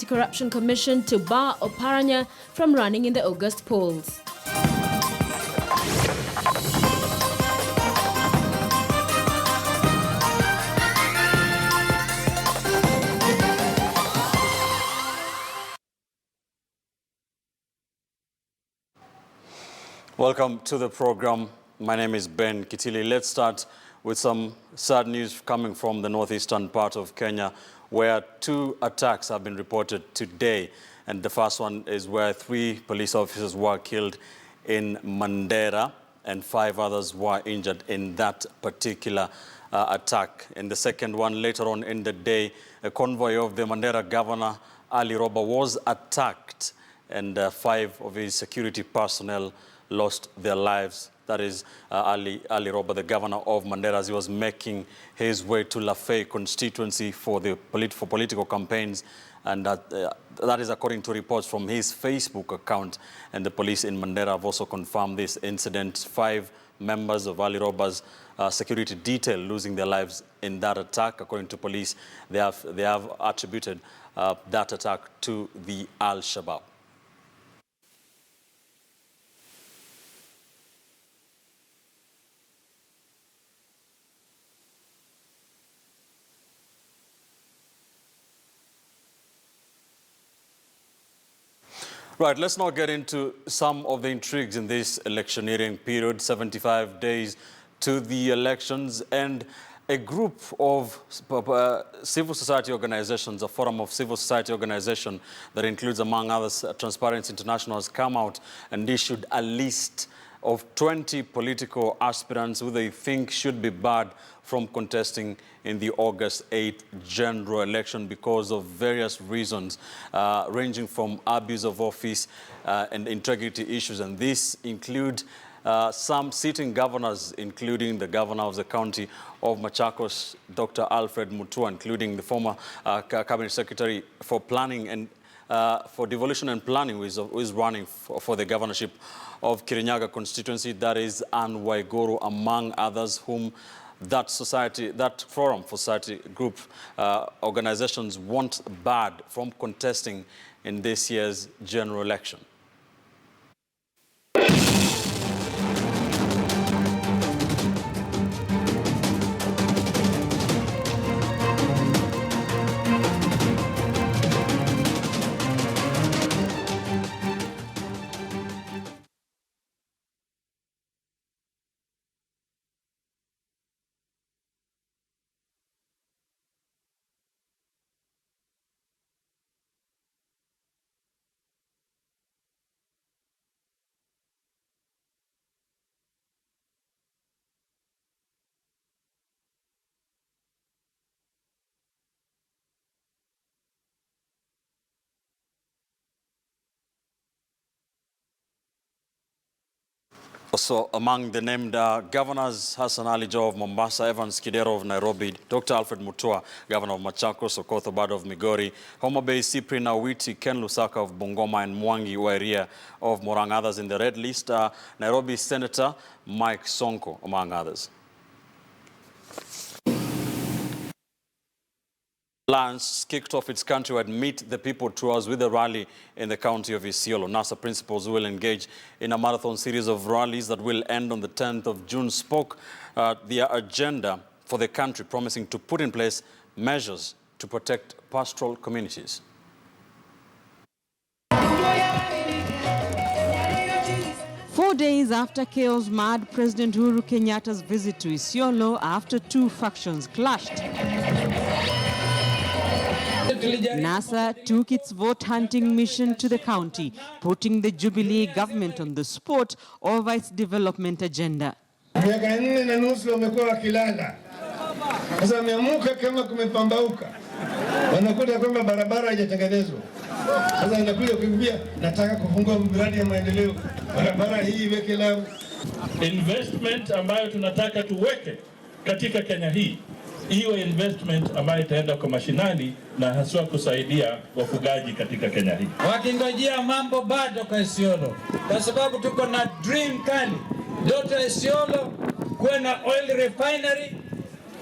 Anti-Corruption Commission to bar Oparanya from running in the August polls. Welcome to the program. My name is Ben Kitili. Let's start with some sad news coming from the northeastern part of Kenya, where 2 attacks have been reported today. And the first one is where 3 police officers were killed in Mandera and 5 others were injured in that particular attack. In the second one, later on in the day, a convoy of the Mandera governor, Ali Roba, was attacked, and 5 of his security personnel lost their lives. That is Ali Roba, the governor of Mandera, as he was making his way to Lafay constituency for political campaigns. And that is according to reports from his Facebook account. And the police in Mandera have also confirmed this incident. 5 members of Ali Roba's security detail losing their lives in that attack. According to police, they have attributed that attack to the Al-Shabaab. Right, let's now get into some of the intrigues in this electioneering period. 75 days to the elections, and a group of civil society organizations, a forum of civil society organizations that includes, among others, Transparency International, has come out and issued a list of 20 political aspirants who they think should be barred from contesting in the August 8th general election because of various reasons, ranging from abuse of office and integrity issues. And these include some sitting governors, including the governor of the county of Machakos, Dr. Alfred Mutua, including the former cabinet secretary for planning and for devolution and planning, who is running for the governorship of Kirinyaga constituency. That is Anne Waiguru, among others, whom that forum for society group organizations want barred from contesting in this year's general election. Also, among the named governors, Hassan Ali Joho of Mombasa, Evans Kidero of Nairobi, Dr. Alfred Mutua, governor of Machakos, Okoth Obado of Migori, Homa Bay Cyprian Awiti, Ken Lusaka of Bungoma, and Mwangi Wairia of Morang. Others in the red list are Nairobi Senator Mike Sonko, among others. Alliance kicked off its countrywide Meet the People tours with a rally in the county of Isiolo. NASA principals will engage in a marathon series of rallies that will end on the 10th of June spoke their agenda for the country, promising to put in place measures to protect pastoral communities. 4 days after chaos-mad President Uhuru Kenyatta's visit to Isiolo after 2 factions clashed, NASA took its vote-hunting mission to the county, putting the Jubilee government on the spot over its development agenda. Miaka 4 na nusu wamekuwa wakilala. Sasa wameamuka kama kumepambauka. Wanakuta kwamba barabara haijatengenezwa. Sasa inakuja kuambia nataka kufungua miradi ya maendeleo. Barabara hii iweke Lamu. Investment ambayo tunataka tuweke katika Kenya hii iwe investment ambayo itaenda kwa mashinani na haswa kusaidia wafugaji katika Kenya hii. Wakingojea mambo bado kwa Isiolo, kwa sababu tuko na dream kali. Ndoto Isiolo kuwe na oil refinery,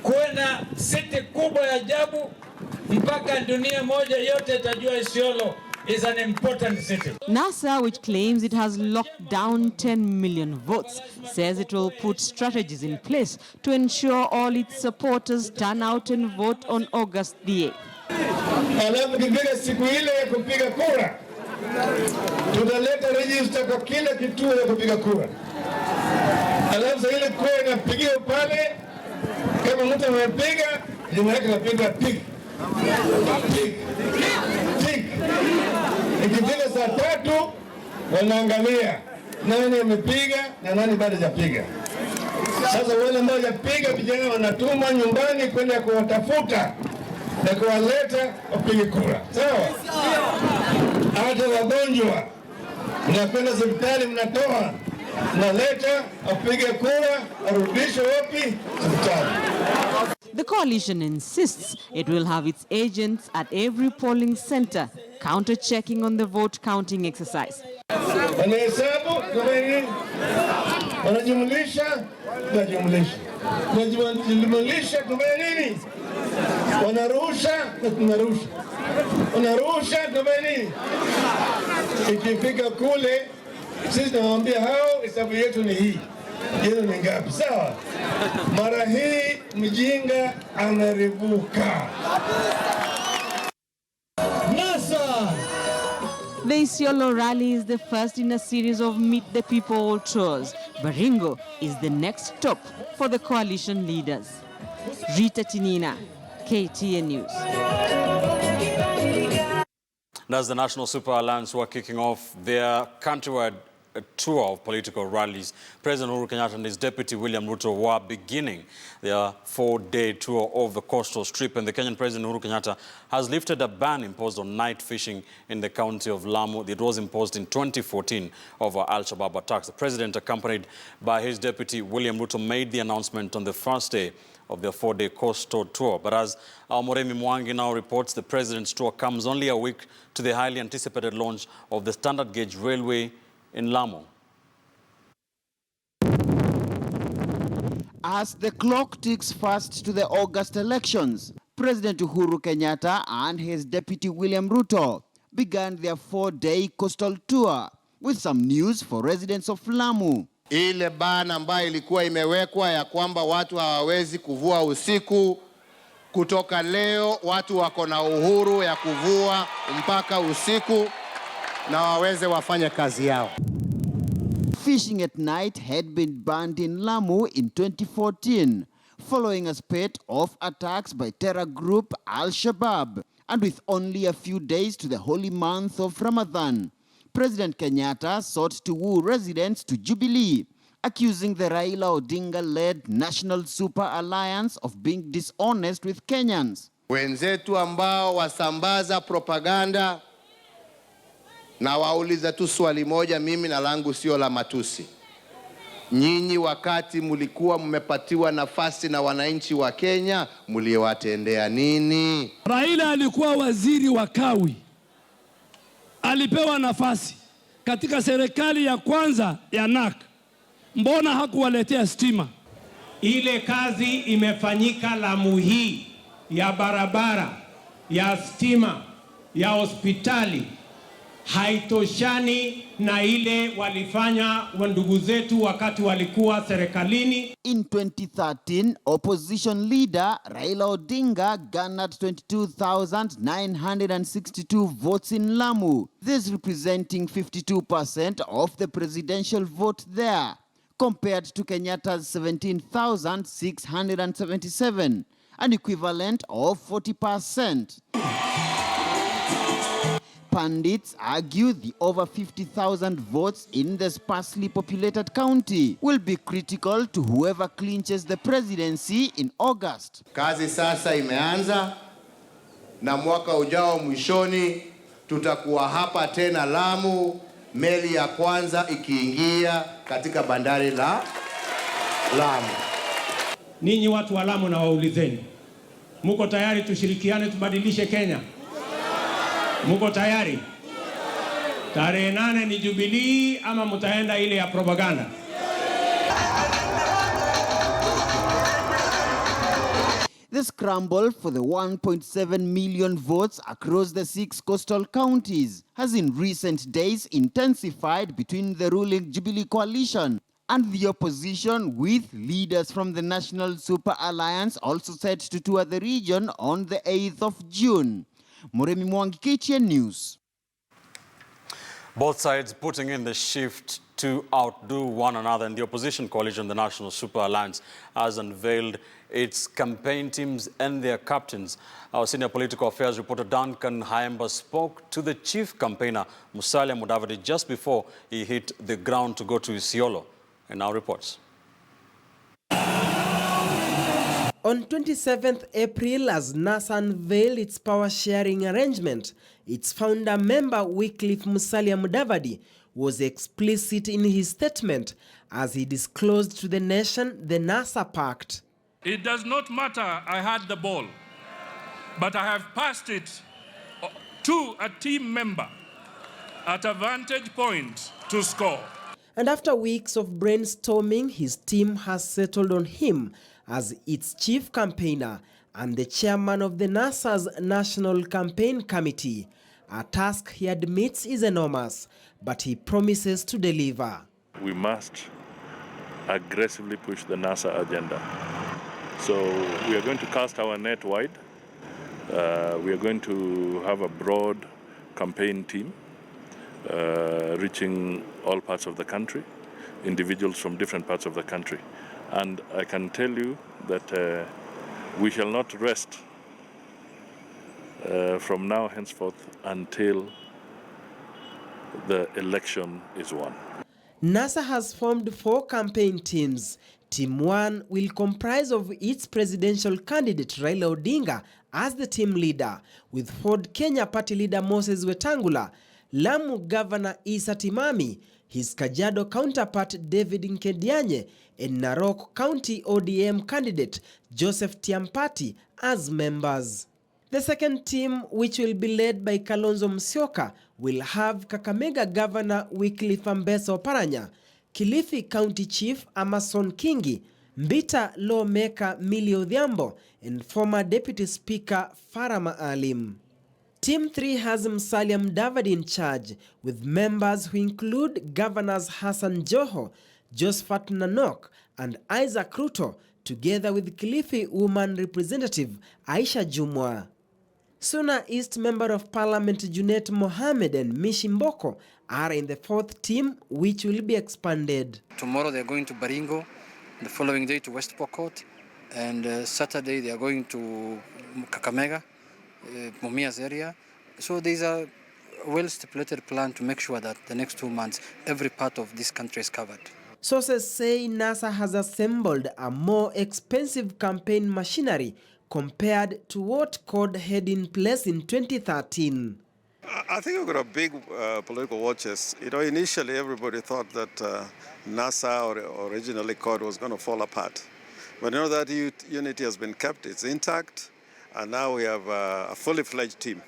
kuwe na city kubwa ya ajabu, mpaka dunia moja yote itajua Isiolo is an important city. NASA, which claims it has locked down 10 million votes, says it will put strategies in place to ensure all its supporters turn out and vote on August the 8th. Alafu kifika siku ile ya kupiga kura, tutaleta register kwa kila kituo ya kupiga kura. Alafu ile kura inapigiwa pale, kama mtu amepiga, jina yake inapiga tick. Tick. Tick. Ikifika saa 3 wanaangalia nani amepiga na nani bado hajapiga. Sasa wale ambao hajapiga, vijana wanatumwa nyumbani kwenda kuwatafuta na kuwaleta wapige kura. Sawa? Hata wagonjwa mnakwenda hospitali, mnatoa mnaleta wapige kura, arudishwe wapi? Hospitali. The coalition insists it will have its agents at every polling center, counter-checking on the vote counting exercise. Wanahesabu kama nini? Wanajumlisha, tunajumlisha. Wanajumlisha kama nini? Wanarusha na tunarusha. Wanarusha kama nini? Ikifika kule, sisi tunawaambia hao hesabu yetu ni hii. Yenu ni ngapi? Sawa? Mara hii mjinga ameribuka. NASA! The Isiolo rally is the first in a series of Meet the People tours. Baringo is the next stop for the coalition leaders. Rita Tinina, KTN News. That's the National Super Alliance who are kicking off their countrywide tour of political rallies. President Uhuru Kenyatta and his deputy William Ruto were beginning their 4-day tour of the coastal strip, and the Kenyan President Uhuru Kenyatta has lifted a ban imposed on night fishing in the county of Lamu. It was imposed in 2014 over Al-Shabaab attacks. The President, accompanied by his deputy William Ruto, made the announcement on the first day of their 4-day coastal tour. But as Moremi Mwangi now reports, the President's tour comes only a week to the highly anticipated launch of the standard gauge railway in Lamu. As the clock ticks fast to the August elections, President Uhuru Kenyatta and his deputy William Ruto began their 4-day coastal tour with some news for residents of Lamu. Ile bana ambayo ilikuwa imewekwa ya kwamba watu hawawezi kuvua usiku, kutoka leo watu wako na uhuru ya kuvua mpaka usiku na waweze wafanye kazi yao. Fishing at night had been banned in Lamu in 2014, following a spate of attacks by terror group Al-Shabaab, and with only a few days to the holy month of Ramadan. President Kenyatta sought to woo residents to Jubilee, accusing the Raila Odinga-led National Super Alliance of being dishonest with Kenyans. Wenzetu ambao wasambaza propaganda, na wauliza tu swali moja, mimi na langu sio la matusi. Nyinyi wakati mulikuwa mmepatiwa nafasi na wananchi wa Kenya, muliwatendea nini? Raila alikuwa waziri wa kawi. Alipewa nafasi katika serikali ya kwanza ya NAK. Mbona hakuwaletea stima? Ile kazi imefanyika Lamu hii ya barabara, ya stima, ya hospitali haitoshani na ile walifanya ndugu zetu wakati walikuwa serikalini. In 2013, opposition leader Raila Odinga garnered 22,962 votes in Lamu, this representing 52% of the presidential vote there, compared to Kenyatta's 17,677, an equivalent of 40%. Pundits argue the over 50,000 votes in the sparsely populated county will be critical to whoever clinches the presidency in August. Kazi sasa imeanza, na mwaka ujao mwishoni tutakuwa hapa tena Lamu, meli ya kwanza ikiingia katika bandari la Lamu. Ninyi watu wa Lamu na waulizeni, muko tayari tushirikiane tubadilishe Kenya? Muko tayari? Tarehe 8 ni Jubilee ama mtaenda ile ya propaganda? The scramble for the 1.7 million votes across the 6 coastal counties has in recent days intensified between the ruling Jubilee coalition and the opposition, with leaders from the National Super Alliance also set to tour the region on the 8th of June. Muremi Mwangi, KTN News. Both sides putting in the shift to outdo one another, and the opposition coalition, the National Super Alliance, has unveiled its campaign teams and their captains. Our senior political affairs reporter Duncan Haemba spoke to the chief campaigner, Musalia Mudavadi, just before he hit the ground to go to Isiolo, and now reports. On 27th April, as NASA unveiled its power-sharing arrangement, its founder member Wycliffe Musalia Mudavadi was explicit in his statement as he disclosed to the nation the NASA Pact. It does not matter I had the ball, but I have passed it to a team member at a vantage point to score. And after weeks of brainstorming, his team has settled on him as its chief campaigner and the chairman of the NASA's National Campaign Committee. A task he admits is enormous, but he promises to deliver. We must aggressively push the NASA agenda. So we are going to cast our net wide. We are going to have a broad campaign team reaching all parts of the country, individuals from different parts of the country. And I can tell you that we shall not rest from now henceforth until the election is won. NASA has formed 4 campaign teams. Team 1 will comprise of its presidential candidate Raila Odinga as the team leader, with Ford Kenya party leader Moses Wetangula, Lamu Governor Issa Timami, his Kajiado counterpart David Nkedianye, and Narok County ODM candidate Joseph Tiampati as members. The second team, which will be led by Kalonzo Musyoka, will have Kakamega Governor Wycliffe Oparanya, Kilifi County Chief Amason Kingi, Mbita lawmaker Millie Odhiambo, and former Deputy Speaker Farah Maalim. Team 3 has Musalia Mudavadi in charge, with members who include Governors Hassan Joho, Josephat Nanok, and Isaac Ruto, together with Kilifi woman representative Aisha Jumwa. Suna East Member of Parliament Junet Mohammed and Mishi Mboko are in the 4th team, which will be expanded. Tomorrow they are going to Baringo, the following day to West Pokot, and Saturday they are going to Kakamega, Mumias area. So there's a well-stipulated plan to make sure that the next 2 months every part of this country is covered. Sources say NASA has assembled a more expensive campaign machinery compared to what CORD had in place in 2013. I think we've got a big political watchers. You know, initially everybody thought that NASA or originally CORD was going to fall apart. But you know that unity has been kept, it's intact, and now we have a fully fledged team.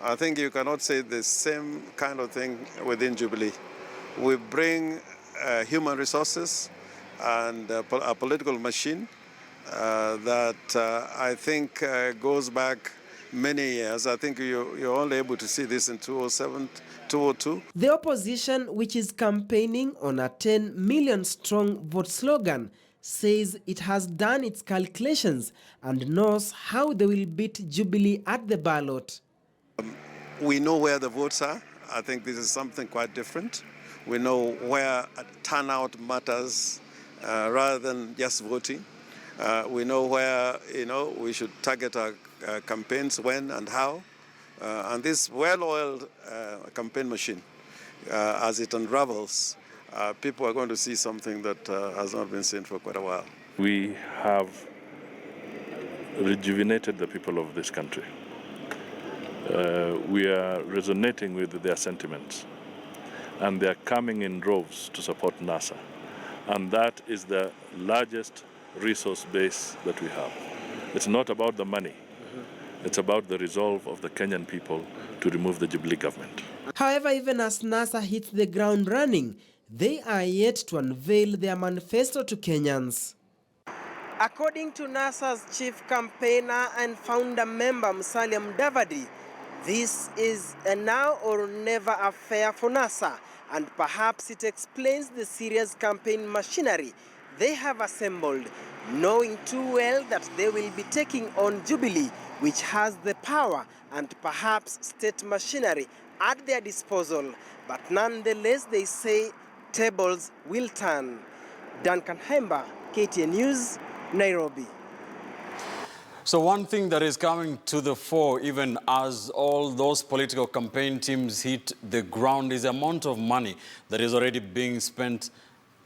I think you cannot say the same kind of thing within Jubilee. We bring human resources and a political machine that I think goes back many years. I think you're only able to see this in 2007, 2002. The opposition, which is campaigning on a 10 million strong vote slogan, says it has done its calculations and knows how they will beat Jubilee at the ballot. We know where the votes are. I think this is something quite different. We know where turnout matters rather than just voting. We know where, we should target our campaigns, when and how. And this well-oiled campaign machine, as it unravels, people are going to see something that has not been seen for quite a while. We have rejuvenated the people of this country. We are resonating with their sentiments, and they are coming in droves to support NASA. And that is the largest resource base that we have. It's not about the money. It's about the resolve of the Kenyan people to remove the Jubilee government. However, even as NASA hits the ground running, they are yet to unveil their manifesto to Kenyans. According to NASA's chief campaigner and founder member Musalia Mudavadi, this is a now or never affair for NASA, and perhaps it explains the serious campaign machinery they have assembled, knowing too well that they will be taking on Jubilee, which has the power and perhaps state machinery at their disposal. But nonetheless, they say tables will turn. Duncan Hemba, KTN News, Nairobi. So one thing that is coming to the fore, even as all those political campaign teams hit the ground, is the amount of money that is already being spent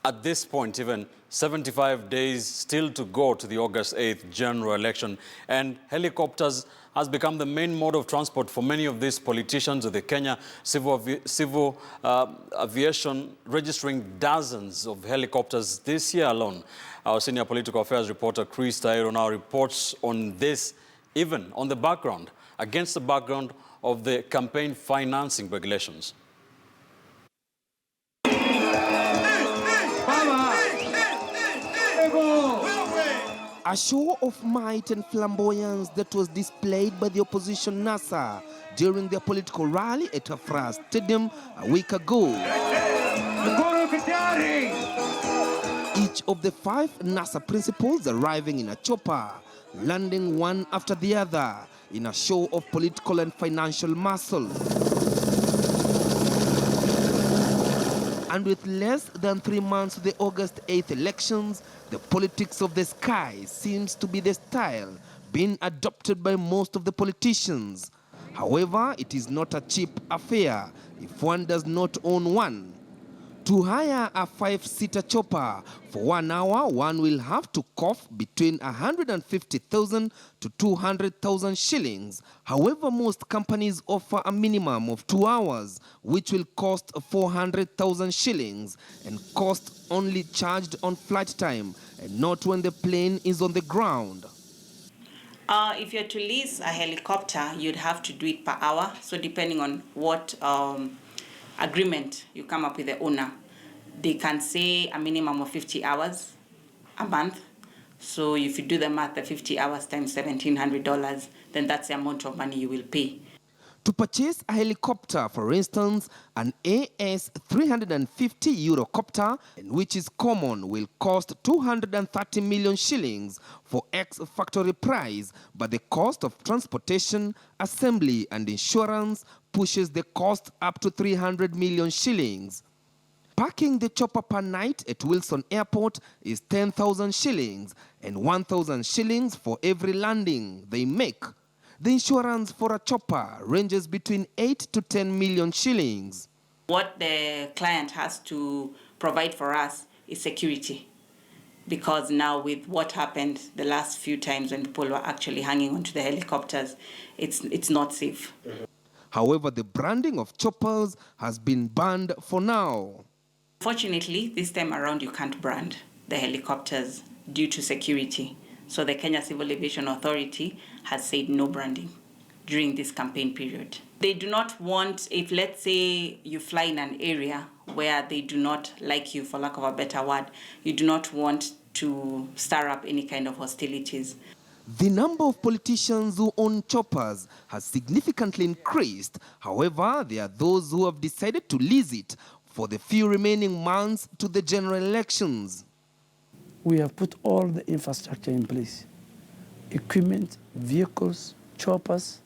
at this point. Even 75 days still to go to the August 8th general election. And helicopters has become the main mode of transport for many of these politicians. The Kenya Civil Aviation registering dozens of helicopters this year alone. Our senior political affairs reporter Chris Tairo now reports on this, even on the background, against the background of the campaign financing regulations. A show of might and flamboyance that was displayed by the opposition NASA during their political rally at Afra Stadium a week ago. Each of the 5 NASA principals arriving in a chopper, landing one after the other in a show of political and financial muscle. And with less than 3 months to the August 8th elections, the politics of the sky seems to be the style being adopted by most of the politicians. However, it is not a cheap affair if one does not own one. To hire a 5-seater chopper for 1 hour, one will have to cough between 150,000 to 200,000 shillings. However, most companies offer a minimum of 2 hours, which will cost 400,000 shillings and cost only charged on flight time and not when the plane is on the ground. If you're to lease a helicopter, you'd have to do it per hour. So depending on what agreement you come up with the owner, they can say a minimum of 50 hours a month. So if you do the math, the 50 hours times $1,700, then that's the amount of money you will pay. To purchase a helicopter, for instance, an AS350 Eurocopter, which is common, will cost 230 million shillings for ex-factory price, but the cost of transportation, assembly and insurance pushes the cost up to 300 million shillings. Parking the chopper per night at Wilson Airport is 10,000 shillings and 1,000 shillings for every landing they make. The insurance for a chopper ranges between 8 to 10 million shillings. What the client has to provide for us is security, because now with what happened the last few times when people were actually hanging onto the helicopters, it's not safe. However, the branding of choppers has been banned for now. Fortunately, this time around you can't brand the helicopters due to security. So the Kenya Civil Aviation Authority has said no branding during this campaign period. They do not want, if let's say you fly in an area where they do not like you, for lack of a better word, you do not want to stir up any kind of hostilities. The number of politicians who own choppers has significantly increased. However, there are those who have decided to lease it for the few remaining months to the general elections. We have put all the infrastructure in place. Equipment, vehicles, choppers.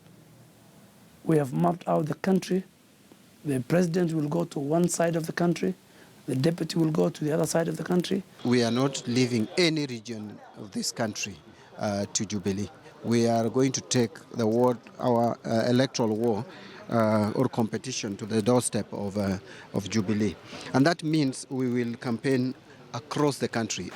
We have mapped out the country. The president will go to one side of the country. The deputy will go to the other side of the country. We are not leaving any region of this country to Jubilee. We are going to take the war, our electoral war or competition to the doorstep of Jubilee. And that means we will campaign across the country.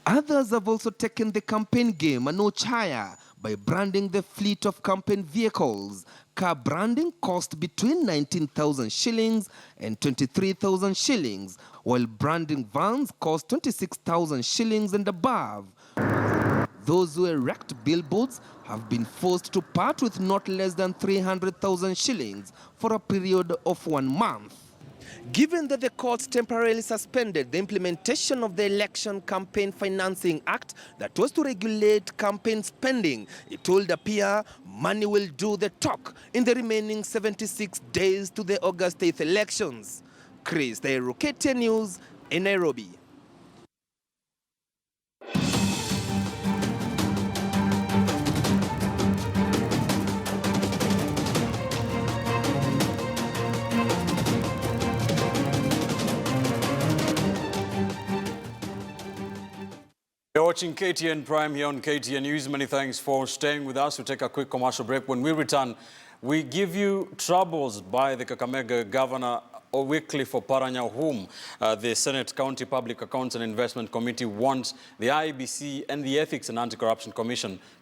Others have also taken the campaign game a notch higher by branding the fleet of campaign vehicles. Car branding cost between 19,000 shillings and 23,000 shillings, while branding vans cost 26,000 shillings and above. Those who erect billboards have been forced to part with not less than 300,000 shillings for a period of 1 month. Given that the courts temporarily suspended the implementation of the Election Campaign Financing Act that was to regulate campaign spending, it would appear money will do the talk in the remaining 76 days to the August 8th elections. Chris Dairu, KTN News in Nairobi. You're watching KTN Prime here on KTN News. Many thanks for staying with us. We'll take a quick commercial break. When we return, we give you troubles by the Kakamega Governor Wycliffe Oparanya, whom the Senate County Public Accounts and Investment Committee wants the IEBC and the Ethics and Anti-Corruption Commission